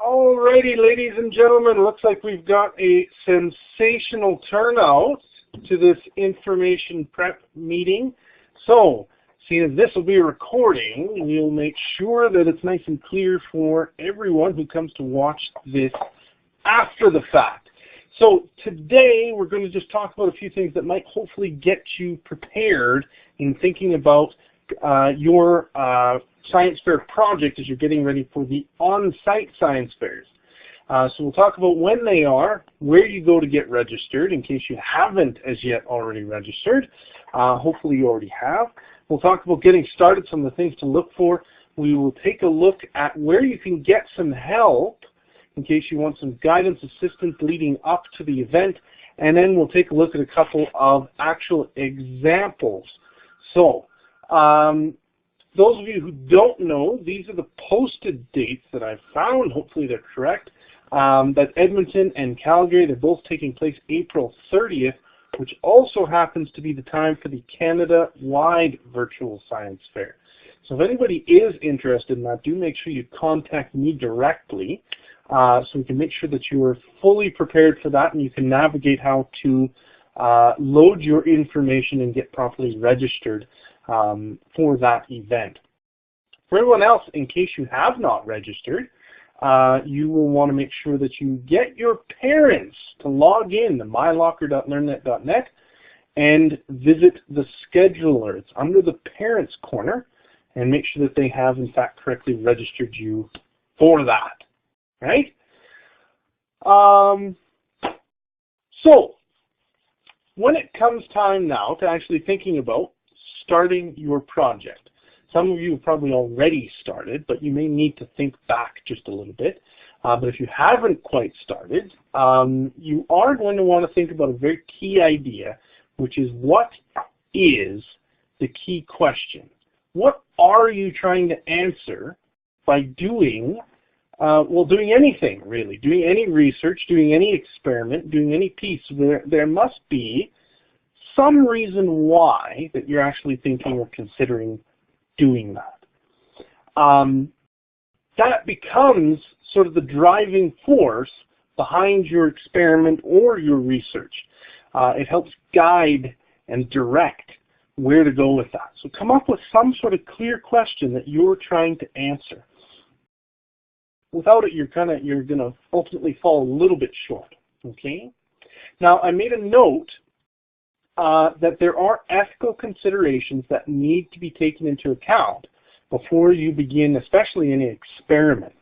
Alrighty, ladies and gentlemen, looks like we've got a sensational turnout to this information prep meeting. So, seeing as this will be a recording, we'll make sure that it's nice and clear for everyone who comes to watch this after the fact. So today we're going to just talk about a few things that might hopefully get you prepared in thinking about your science fair project as you're getting ready for the on-site science fairs. So we'll talk about when they are, where you go to get registered in case you haven't as yet already registered. Hopefully you already have. We'll talk about getting started, some of the things to look for. We will take a look at where you can get some help in case you want some guidance, assistance leading up to the event. And then we'll take a look at a couple of actual examples. So, those of you who don't know, these are the posted dates that I've found. Hopefully they're correct. That's Edmonton and Calgary. They're both taking place April 30th, which also happens to be the time for the Canada-wide Virtual Science Fair. So if anybody is interested in that, do make sure you contact me directly so we can make sure that you are fully prepared for that and you can navigate how to load your information and get properly registered for that event. For everyone else, in case you have not registered, you will want to make sure that you get your parents to log in to mylocker.learnnet.net and visit the scheduler. It's under the Parents Corner, and make sure that they have, in fact, correctly registered you for that. Right? So, when it comes time now to actually thinking about starting your project, some of you have probably already started, but you may need to think back just a little bit. But if you haven't quite started, you are going to want to think about a very key idea, which is what is the key question? What are you trying to answer by doing, doing anything really, doing any research, doing any experiment, doing any piece? There must be some reason why that you're actually thinking or considering doing that. That becomes sort of the driving force behind your experiment or your research. It helps guide and direct where to go with that. So come up with some sort of clear question that you're trying to answer. Without it, you're going to ultimately fall a little bit short. Okay? Now, I made a note that there are ethical considerations that need to be taken into account before you begin, especially any experiment.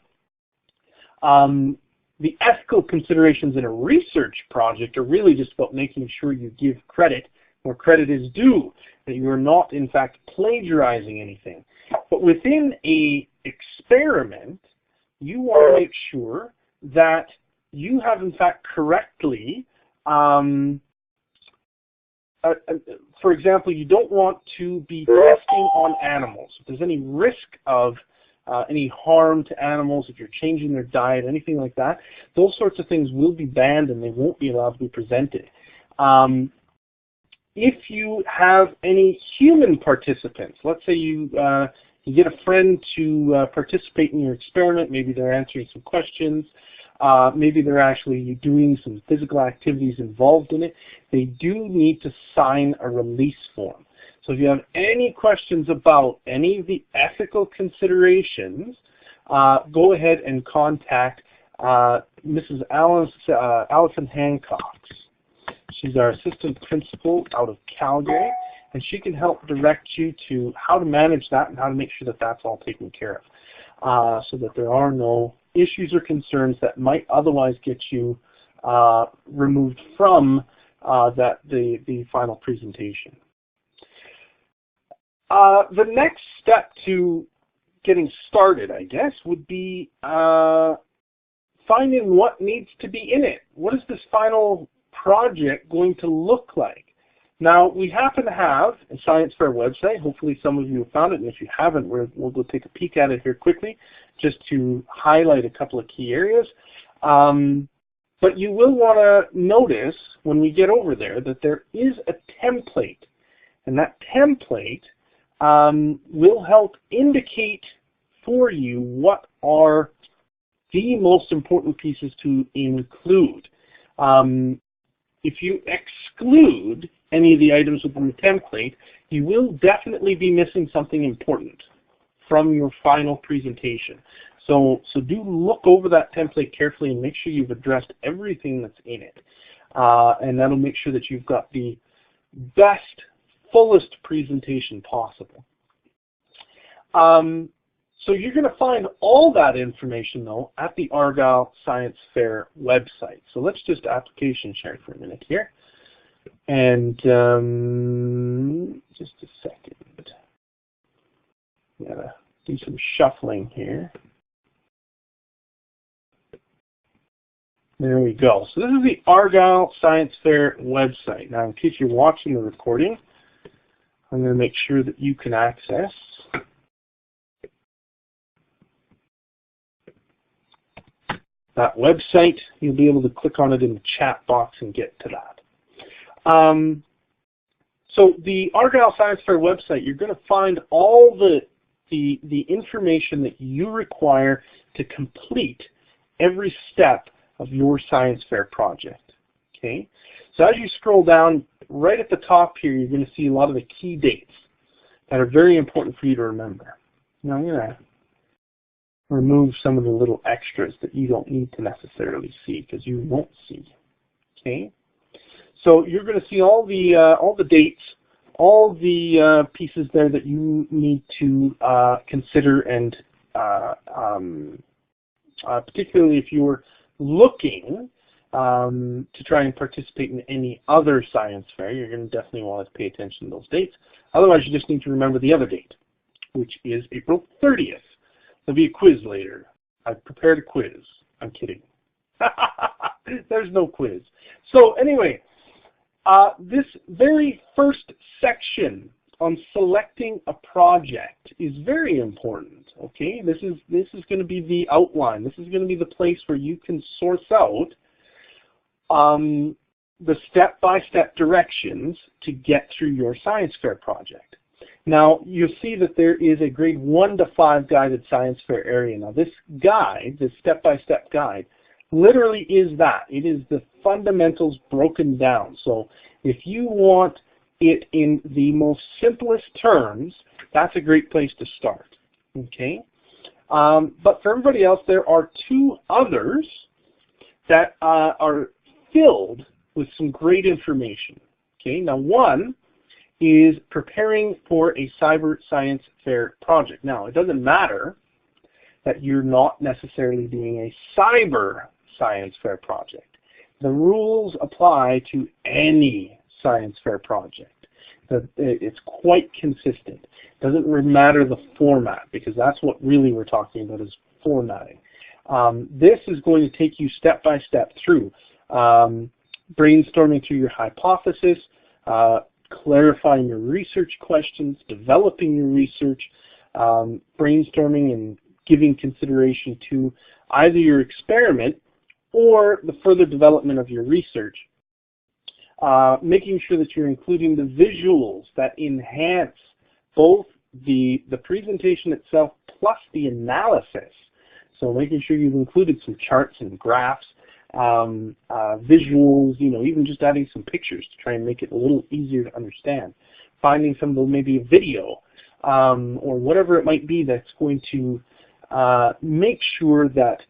The ethical considerations in a research project are really just about making sure you give credit where credit is due, that you are not, in fact, plagiarizing anything. But within an experiment, you want to make sure that you have, in fact, correctly for example, you don't want to be testing on animals. If there's any risk of any harm to animals, if you're changing their diet, anything like that, those sorts of things will be banned and they won't be allowed to be presented. If you have any human participants, let's say you get a friend to participate in your experiment, maybe they're answering some questions, maybe they're actually doing some physical activities involved in it, they do need to sign a release form. So if you have any questions about any of the ethical considerations, go ahead and contact Mrs. Allison Hancock. She's our assistant principal out of Calgary, and she can help direct you to how to manage that and how to make sure that that's all taken care of, so that there are no issues or concerns that might otherwise get you removed from the final presentation. The next step to getting started, I guess, would be finding what needs to be in it. What is this final project going to look like? Now, we happen to have a science fair website. Hopefully some of you have found it, and if you haven't, we'll go take a peek at it here quickly just to highlight a couple of key areas. But you will want to notice when we get over there that there is a template, and that template will help indicate for you what are the most important pieces to include. If you exclude any of the items within the template, you will definitely be missing something important from your final presentation. So do look over that template carefully and make sure you've addressed everything that's in it. And that'll make sure that you've got the best, fullest presentation possible. So you're going to find all that information, though, at the Argyle Science Fair website. So let's just application share for a minute here. And just a second. I'm going to do some shuffling here. There we go. So this is the Argyle Science Fair website. Now, in case you're watching the recording, I'm going to make sure that you can access that website. You'll be able to click on it in the chat box and get to that. So the Argyle Science Fair website, you're going to find all the information that you require to complete every step of your science fair project. Okay, so as you scroll down, right at the top here, you're going to see a lot of the key dates that are very important for you to remember. Now I'm going to remove some of the little extras that you don't need to necessarily see because you won't see. Okay, so you're going to see all the dates, all the pieces there that you need to consider, and particularly if you're looking to try and participate in any other science fair, you're going to definitely want to pay attention to those dates. Otherwise, you just need to remember the other date, which is April 30th. There'll be a quiz later. I've prepared a quiz. I'm kidding. There's no quiz. So anyway, this very first section on selecting a project is very important. Okay, this is going to be the outline. This is going to be the place where you can source out the step-by-step directions to get through your science fair project. Now, you'll see that there is a grade 1 to 5 guided science fair area. Now, this guide, this step-by-step guide, literally is that. It is the fundamentals broken down. So if you want it in the most simplest terms, that's a great place to start. Okay, but for everybody else, there are two others that are filled with some great information. Okay, now one is preparing for a cyber science fair project. Now, it doesn't matter that you're not necessarily doing a cyber science fair project. The rules apply to any science fair project. It's quite consistent. It doesn't matter the format, because that's what really we're talking about, is formatting. This is going to take you step by step through brainstorming through your hypothesis, clarifying your research questions, developing your research, brainstorming and giving consideration to either your experiment or the further development of your research. Making sure that you're including the visuals that enhance both the presentation itself plus the analysis. So making sure you've included some charts and graphs, visuals, even just adding some pictures to try and make it a little easier to understand. Finding some of maybe a video or whatever it might be that's going to make sure that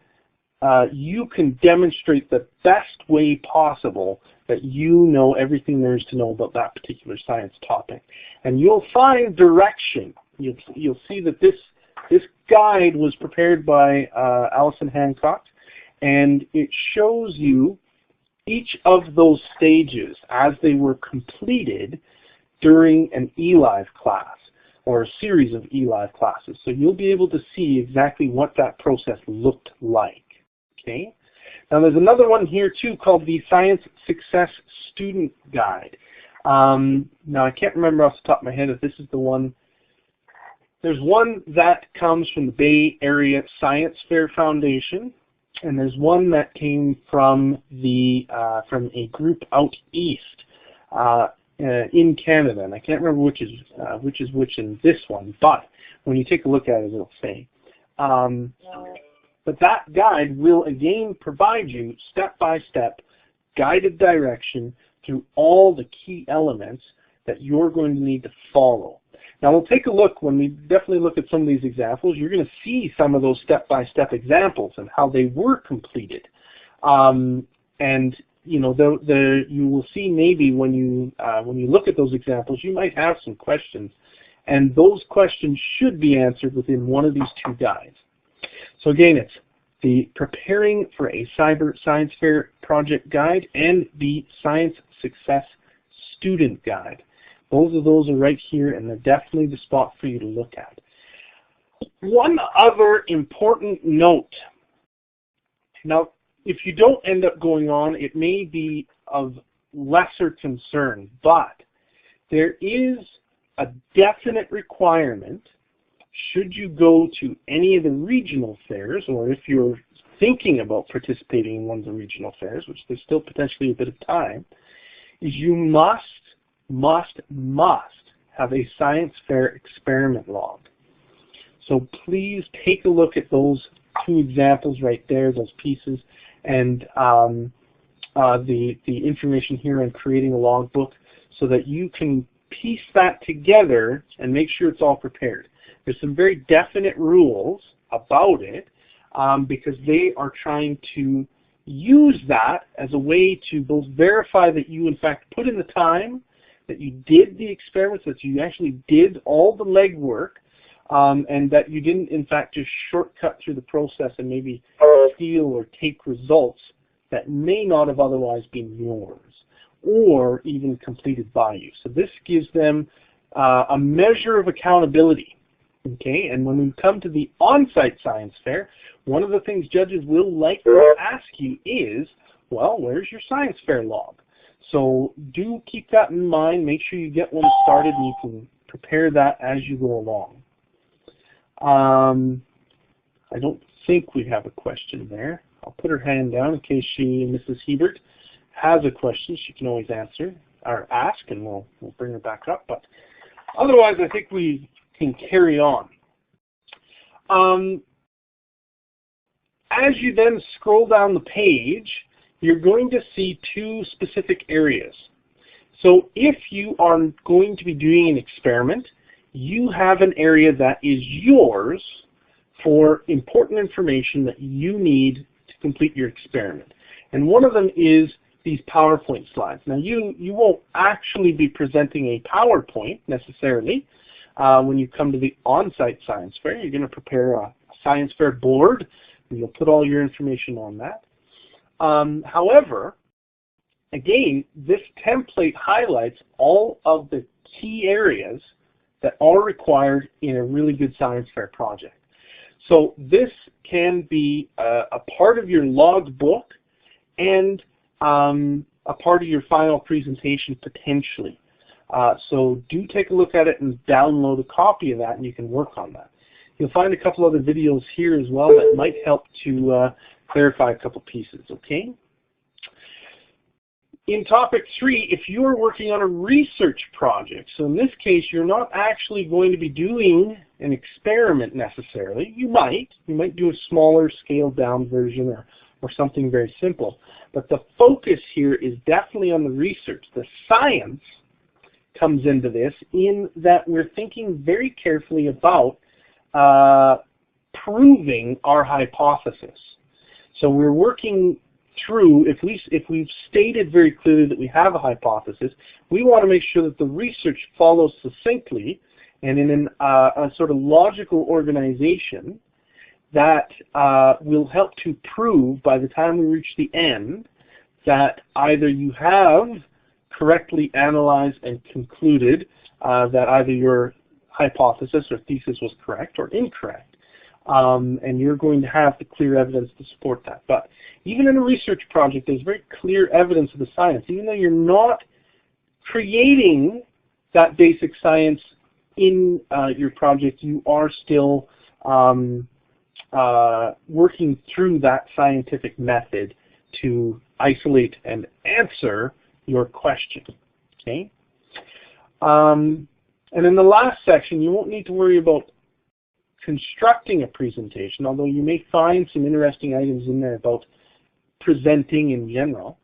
you can demonstrate the best way possible that you know everything there is to know about that particular science topic. And you'll find direction. You'll see that this guide was prepared by Allison Hancock, and it shows you each of those stages as they were completed during an eLive class or a series of eLive classes. So you'll be able to see exactly what that process looked like. Okay. Now there's another one here too called the Science Success Student Guide. Now I can't remember off the top of my head if this is the one. There's one that comes from the Bay Area Science Fair Foundation, and there's one that came from a group out east in Canada, and I can't remember which is which in this one. But when you take a look at it, it'll say. But that guide will again provide you step-by-step guided direction through all the key elements that you're going to need to follow. Now we'll take a look, when we definitely look at some of these examples, you're going to see some of those step-by-step examples and how they were completed. And you know, you will see maybe when you look at those examples, you might have some questions, and those questions should be answered within one of these two guides. So again, it's the Preparing for a Cyber Science Fair Project Guide and the Science Success Student Guide. Both of those are right here, and they're definitely the spot for you to look at. One other important note. Now, if you don't end up going on, it may be of lesser concern, but there is a definite requirement should you go to any of the regional fairs, or if you're thinking about participating in one of the regional fairs, which there's still potentially a bit of time, is you must have a science fair experiment log. So please take a look at those two examples right there, those pieces, and the information here on creating a logbook, so that you can piece that together and make sure it's all prepared. There's some very definite rules about it, because they are trying to use that as a way to both verify that you in fact put in the time, that you did the experiments, that you actually did all the legwork, and that you didn't in fact just shortcut through the process and maybe steal or take results that may not have otherwise been yours or even completed by you. So this gives them a measure of accountability. Okay, and when we come to the on-site science fair, one of the things judges will likely ask you is, well, where's your science fair log? So do keep that in mind. Make sure you get one started and you can prepare that as you go along. I don't think we have a question there. I'll put her hand down in case Mrs. Hiebert, has a question. She can always answer or ask, and we'll bring her back up. But otherwise, I think we can carry on. As you then scroll down the page, you're going to see two specific areas. So if you are going to be doing an experiment, you have an area that is yours for important information that you need to complete your experiment. And one of them is these PowerPoint slides. Now you won't actually be presenting a PowerPoint necessarily when you come to the on-site science fair. You're going to prepare a science fair board, and you'll put all your information on that. However, again, this template highlights all of the key areas that are required in a really good science fair project. So this can be a part of your log book and a part of your final presentation potentially. So do take a look at it and download a copy of that, and you can work on that. You'll find a couple other videos here as well that might help to clarify a couple pieces, okay? In topic 3, if you're working on a research project, so in this case you're not actually going to be doing an experiment necessarily. You might do a smaller scaled down version or something very simple. But the focus here is definitely on the research. The science comes into this in that we're thinking very carefully about proving our hypothesis. So we're working through, if we've stated very clearly that we have a hypothesis, we want to make sure that the research follows succinctly and in a sort of logical organization that will help to prove by the time we reach the end that either you have correctly analyzed and concluded that either your hypothesis or thesis was correct or incorrect. And you're going to have the clear evidence to support that. But even in a research project, there's very clear evidence of the science. Even though you're not creating that basic science in your project, you are still working through that scientific method to isolate and answer your question. Okay? And in the last section, you won't need to worry about constructing a presentation, although you may find some interesting items in there about presenting in general.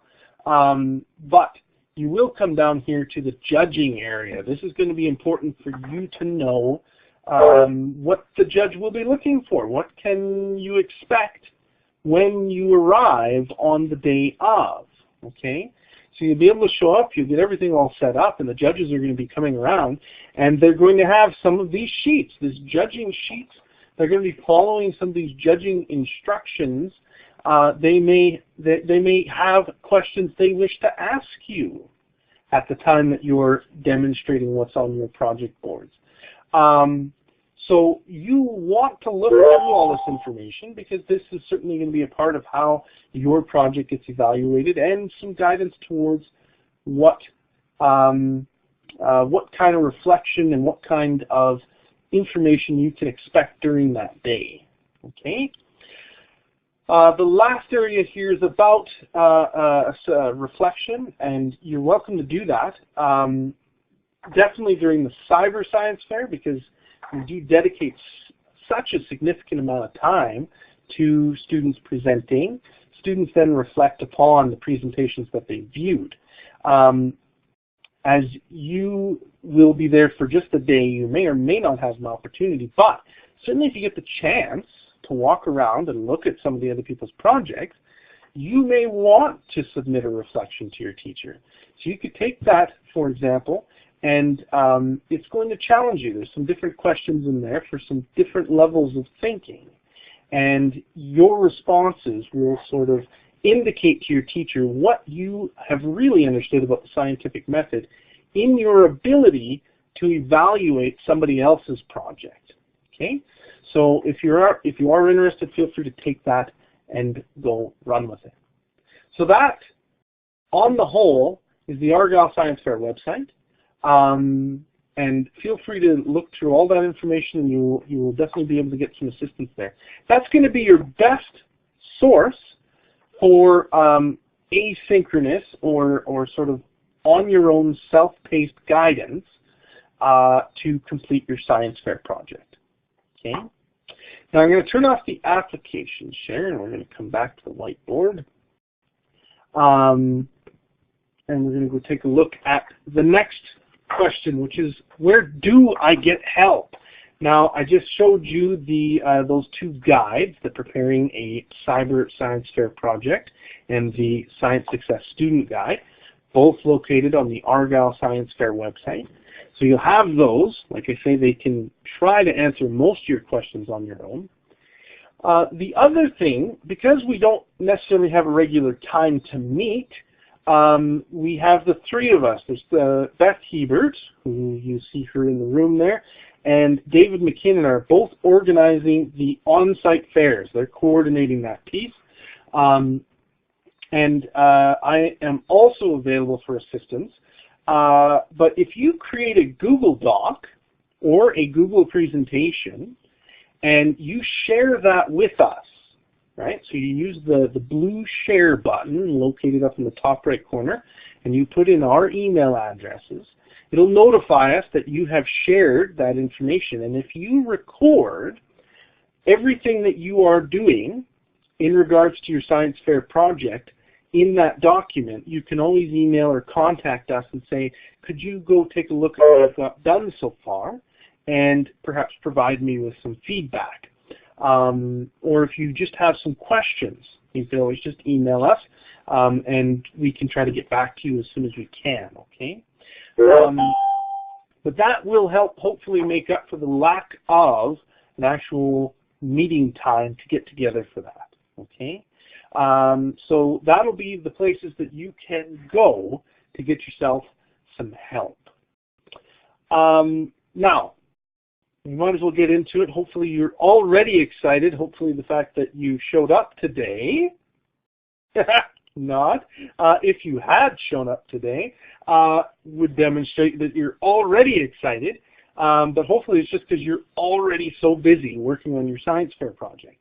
But you will come down here to the judging area. This is going to be important for you to know what the judge will be looking for. What can you expect when you arrive on the day of, okay? So you'll be able to show up, you'll get everything all set up, and the judges are going to be coming around, and they're going to have some of these sheets, these judging sheets. They're going to be following some of these judging instructions. They may have questions they wish to ask you at the time that you're demonstrating what's on your project boards. So you want to look through all this information because this is certainly going to be a part of how your project gets evaluated and some guidance towards what kind of reflection and what kind of information you can expect during that day. Okay. The last area here is about reflection, and you're welcome to do that. Definitely during the Cyber Science Fair, because we do dedicate such a significant amount of time to students presenting. Students then reflect upon the presentations that they viewed. As you will be there for just a day, you may or may not have an opportunity, but certainly if you get the chance to walk around and look at some of the other people's projects, you may want to submit a reflection to your teacher. So you could take that, for example, and it's going to challenge you. There's some different questions in there for some different levels of thinking. And your responses will sort of indicate to your teacher what you have really understood about the scientific method in your ability to evaluate somebody else's project. Okay? So if you are interested, feel free to take that and go run with it. So that, on the whole, is the Argyle Science Fair website. And feel free to look through all that information, and you will definitely be able to get some assistance there. That's going to be your best source for asynchronous or sort of on your own self-paced guidance to complete your science fair project. Okay. Now I'm going to turn off the application share, and we're going to come back to the whiteboard. And we're going to go take a look at the next question, which is, where do I get help? Now, I just showed you those two guides, the Preparing a Cyber Science Fair Project and the Science Success Student Guide, both located on the Argyle Science Fair website. So you'll have those. Like I say, they can try to answer most of your questions on your own. The other thing, because we don't necessarily have a regular time to meet, we have the three of us. There's Beth Hiebert, who you see her in the room there, and David McKinnon are both organizing the on-site fairs. They're coordinating that piece. I am also available for assistance. But if you create a Google Doc or a Google presentation and you share that with us, right? So you use the blue share button located up in the top right corner, and you put in our email addresses. It'll notify us that you have shared that information. And if you record everything that you are doing in regards to your science fair project in that document, you can always email or contact us and say, could you go take a look at what I've got done so far and perhaps provide me with some feedback. Or if you just have some questions, you can always just email us, and we can try to get back to you as soon as we can, okay? But that will help hopefully make up for the lack of an actual meeting time to get together for that, okay? So that'll be the places that you can go to get yourself some help. Now, we might as well get into it. Hopefully you're already excited. Hopefully the fact that you showed up today, not, if you had shown up today, would demonstrate that you're already excited. But hopefully it's just because you're already so busy working on your science fair project.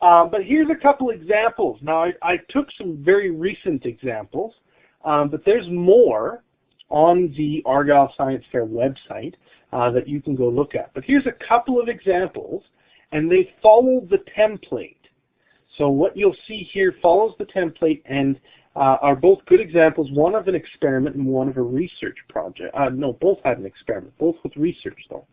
But here's a couple examples. Now, I took some very recent examples, but there's more on the Argyle Science Fair website that you can go look at. But here's a couple of examples, and they follow the template. So what you'll see here follows the template and are both good examples, one of an experiment and one of a research project. No, both had an experiment, both with research though.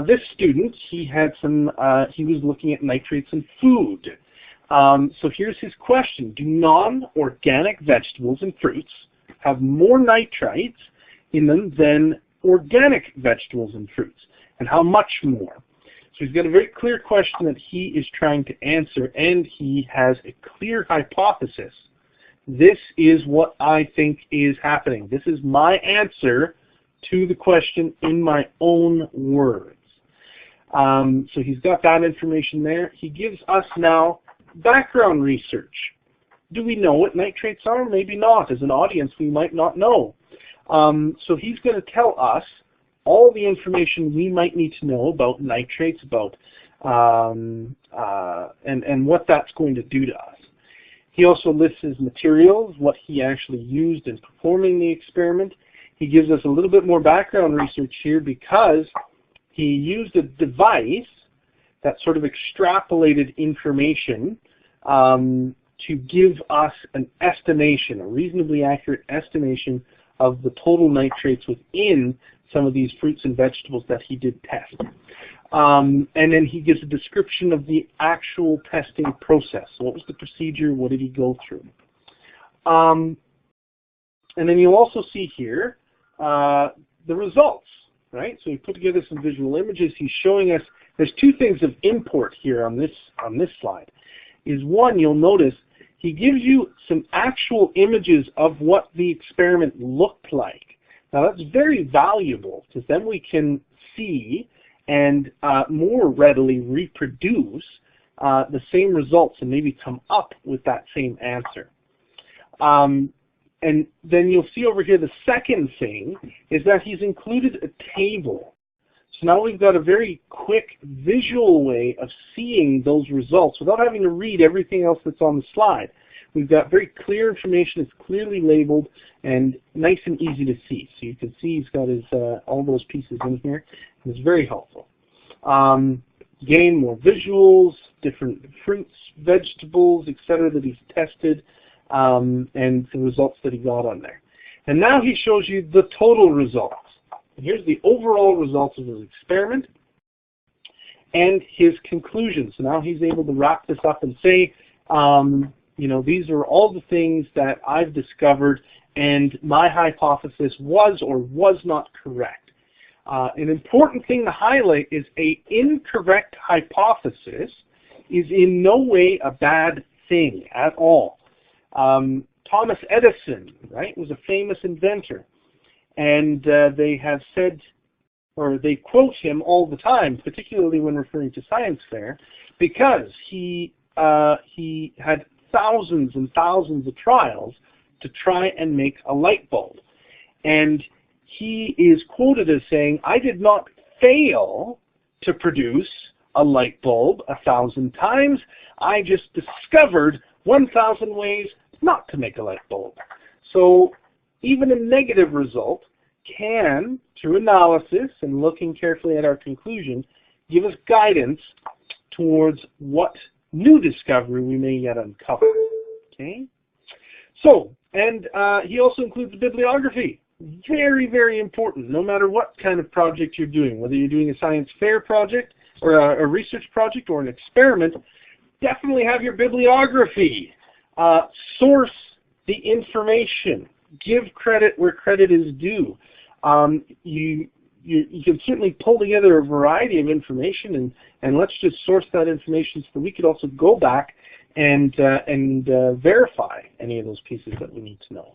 This student, he was looking at nitrates in food. So here's his question. Do non-organic vegetables and fruits have more nitrates in them than organic vegetables and fruits? And how much more? So he's got a very clear question that he is trying to answer, and he has a clear hypothesis. This is what I think is happening. This is my answer to the question in my own words. So he's got that information there. He gives us now background research. Do we know what nitrates are? Maybe not. As an audience, we might not know. So he's going to tell us all the information we might need to know about nitrates, about and what that's going to do to us. He also lists his materials, what he actually used in performing the experiment. He gives us a little bit more background research here because he used a device that sort of extrapolated information to give us an estimation, a reasonably accurate estimation of the total nitrates within some of these fruits and vegetables that he did test. And then he gives a description of the actual testing process. So what was the procedure? What did he go through? And then you'll also see here the results, right? So he put together some visual images. He's showing us, there's two things of import here on this slide. Is one, you'll notice he gives you some actual images of what the experiment looked like. Now that's very valuable because then we can see and more readily reproduce the same results and maybe come up with that same answer. And then you'll see over here the second thing is that he's included a table. So now we've got a very quick visual way of seeing those results without having to read everything else that's on the slide. We've got very clear information. It's clearly labeled and nice and easy to see. So you can see he's got his all those pieces in here. And it's very helpful. Again, more visuals, different fruits, vegetables, etc. that he's tested, and the results that he got on there. And now he shows you the total results. And here's the overall results of his experiment and his conclusions. So now he's able to wrap this up and say, you know, these are all the things that I've discovered, and my hypothesis was or was not correct. An important thing to highlight is an incorrect hypothesis is in no way a bad thing at all. Thomas Edison, right, was a famous inventor, and they have said, or they quote him all the time, particularly when referring to science fair, because he had thousands and thousands of trials to try and make a light bulb. And he is quoted as saying, I did not fail to produce a light bulb 1,000 times. I just discovered 1,000 ways not to make a light bulb. So even a negative result can, through analysis and looking carefully at our conclusion, give us guidance towards what new discovery we may yet uncover. Okay? So, and he also includes bibliography. Very, very important, no matter what kind of project you're doing, whether you're doing a science fair project or a research project or an experiment, definitely have your bibliography. Source the information. Give credit where credit is due. You can certainly pull together a variety of information, and let's just source that information so that we could also go back and verify any of those pieces that we need to know.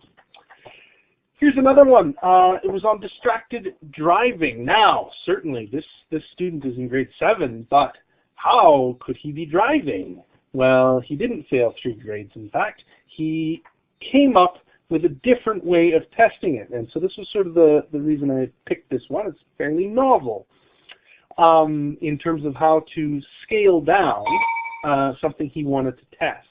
Here's another one. It was on distracted driving. Now, certainly, this student is in grade 7, but how could he be driving? Well, he didn't fail 3 grades. In fact, he came up with a different way of testing it. And so this was sort of the reason I picked this one. It's fairly novel in terms of how to scale down something he wanted to test.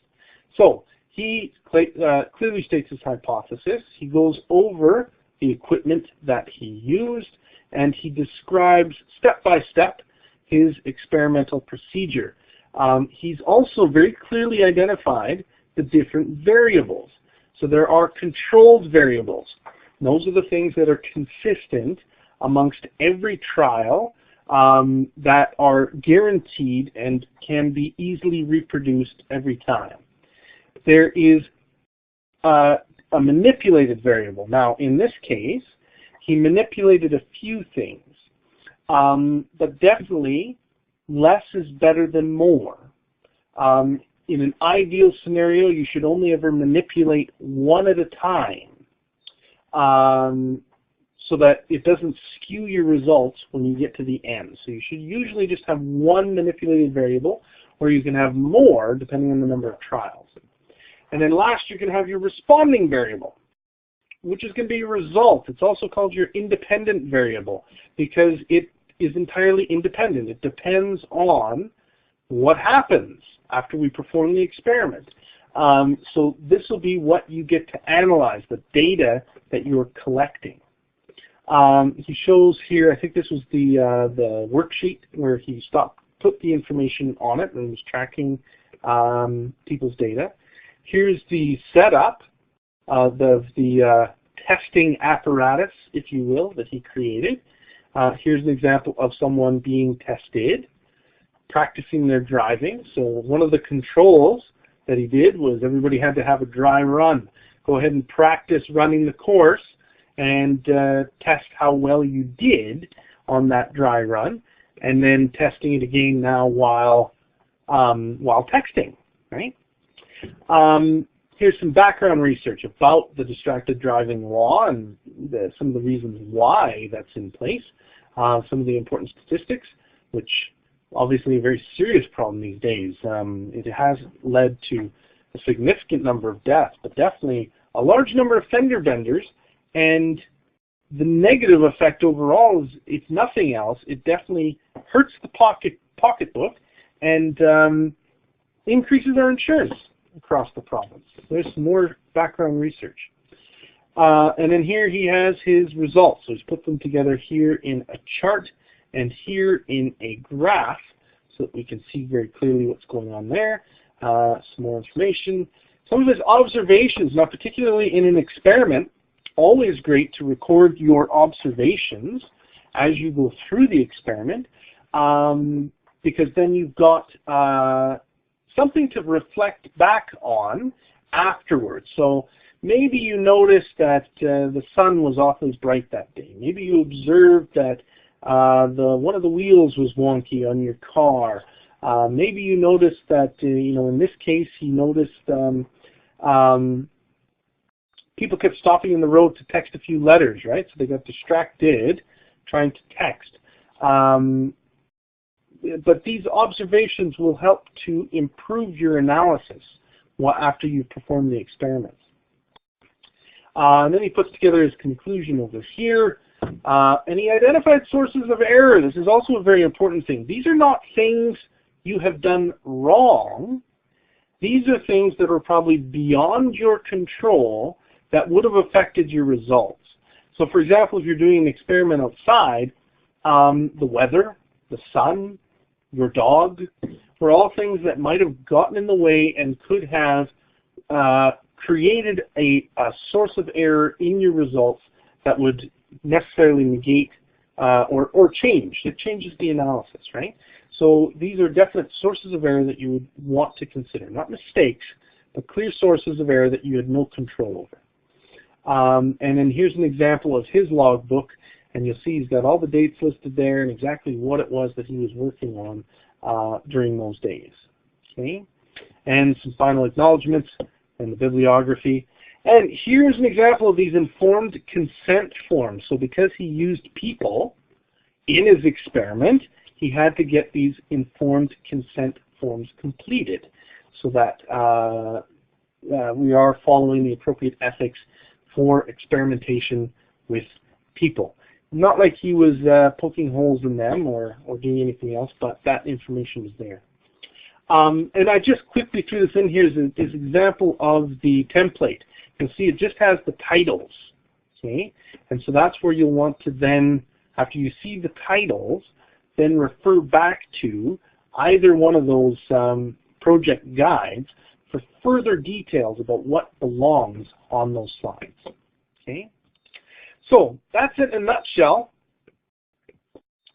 So he clearly states his hypothesis. He goes over the equipment that he used, and he describes step by step his experimental procedure. He's also very clearly identified the different variables. So there are controlled variables. Those are the things that are consistent amongst every trial, that are guaranteed and can be easily reproduced every time. There is a manipulated variable. Now, in this case, he manipulated a few things, but definitely less is better than more. In an ideal scenario, you should only ever manipulate one at a time, so that it doesn't skew your results when you get to the end. So you should usually just have one manipulated variable, or you can have more depending on the number of trials. And then last, you can have your responding variable, which is going to be your result. It's also called your independent variable because it is entirely independent. It depends on what happens after we perform the experiment. So this will be what you get to analyze, the data that you're collecting. He shows here, I think this was the worksheet where he put the information on it and was tracking people's data. Here's the setup of the testing apparatus, if you will, that he created. Here's an example of someone being tested, practicing their driving. So one of the controls that he did was everybody had to have a dry run. Go ahead and practice running the course and test how well you did on that dry run, and then testing it again now while texting, right? Here's some background research about the distracted driving law and some of the reasons why that's in place, some of the important statistics, which obviously a very serious problem these days. It has led to a significant number of deaths, but definitely a large number of fender benders. And the negative effect overall is, if nothing else, it definitely hurts the pocketbook and increases our insurance across the province. There's some more background research. And then here he has his results. So he's put them together here in a chart and here in a graph so that we can see very clearly what's going on there. Some more information. Some of his observations, now particularly in an experiment, always great to record your observations as you go through the experiment, because then you've got something to reflect back on afterwards. So maybe you noticed that the sun was awfully bright that day. Maybe you observed that one of the wheels was wonky on your car. Maybe you noticed that, in this case, he noticed people kept stopping in the road to text a few letters, right? So they got distracted trying to text. But these observations will help to improve your analysis after you've performed the experiments. And then he puts together his conclusion over here. And he identified sources of error. This is also a very important thing. These are not things you have done wrong. These are things that are probably beyond your control that would have affected your results. So for example, if you're doing an experiment outside, the weather, the sun, your dog, were all things that might have gotten in the way and could have created a source of error in your results that would necessarily negate or change. It changes the analysis, right? So these are definite sources of error that you would want to consider. Not mistakes, but clear sources of error that you had no control over. And then here's an example of his logbook, and you'll see he's got all the dates listed there and exactly what it was that he was working on during those days. Okay? And some final acknowledgments and the bibliography. And here's an example of these informed consent forms. So because he used people in his experiment, he had to get these informed consent forms completed so that we are following the appropriate ethics for experimentation with people. Not like he was poking holes in them or doing anything else, but that information is there. And I just quickly threw this in here as an example of the template. You can see it just has the titles. Okay, and so that's where you'll want to then, after you see the titles, then refer back to either one of those project guides for further details about what belongs on those slides. Okay, so that's it in a nutshell.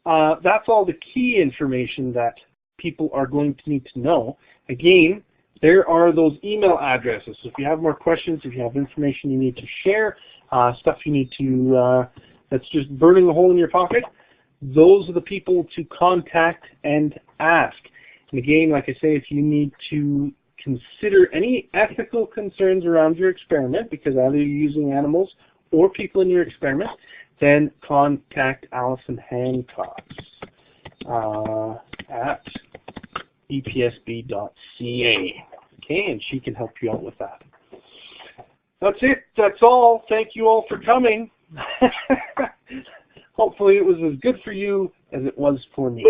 That's all the key information that people are going to need to know. Again, there are those email addresses. So if you have more questions, if you have information you need to share, stuff you need to, that's just burning a hole in your pocket, those are the people to contact and ask. And again, like I say, if you need to consider any ethical concerns around your experiment, because either you're using animals or people in your experiment, then contact Alison Hancock at epsb.ca. Okay, and she can help you out with that. That's it. That's all. Thank you all for coming. Hopefully it was as good for you as it was for me.